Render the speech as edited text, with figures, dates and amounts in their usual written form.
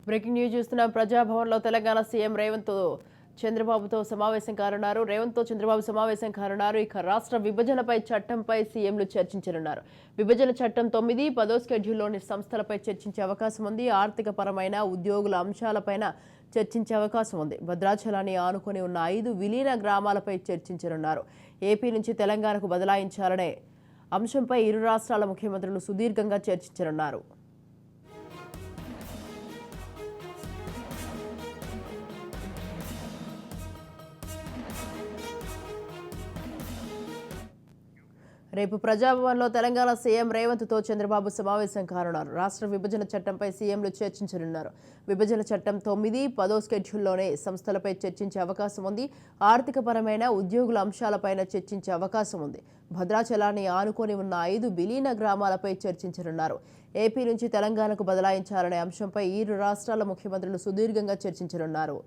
Breaking news చూస్తున్నాం. ప్రజాభవన్లో Telangana CM Revanth చంద్రబాబుతో సమావేశం కానున్నారు. రేవంత్తో చంద్రబాబు సమావేశం కానున్నారు. ఇక రాష్ట్ర విభజనపై చట్టంపై సీఎంలు చర్చించనున్నారు. విభజన చట్టం 9, 10 స్కెడ్యూల్లోని సంస్థలపై చర్చించే అవకాశం ఉంది. ఆర్థిక పరమైన ఉద్యోగుల అంశాలపైన చర్చించే అవకాశం ఉంది. భద్రాచలాన్ని ఆనుకొని ఉన్న 5 విలీన గ్రామాలపై చర్చించనున్నారు. ఏపీ నుంచి తెలంగాణకు బదలాయించాలనే అంశంపై ఇరు రాష్ట్రాల ముఖ్యమంత్రులు సుదీర్ఘంగా చర్చించనున్నారు. రేపు ప్రజాభవన్లో తెలంగాణ సీఎం రేవంత్తో చంద్రబాబు సమావేశం కానున్నారు. రాష్ట్ర విభజన చట్టంపై సీఎంలు చర్చించనున్నారు. విభజన చట్టం 9, 10 స్కెడ్యూల్లోనే సంస్థలపై చర్చించే అవకాశం ఉంది. ఆర్థిక పరమైన ఉద్యోగుల అంశాలపైన చర్చించే అవకాశం ఉంది. భద్రాచలాన్ని ఆనుకొని ఉన్న 5 విలీన గ్రామాలపై చర్చించనున్నారు. ఏపీ నుంచి తెలంగాణకు బదలాయించాలనే అంశంపై ఇరు రాష్ట్రాల ముఖ్యమంత్రులు సుదీర్ఘంగా చర్చించనున్నారు.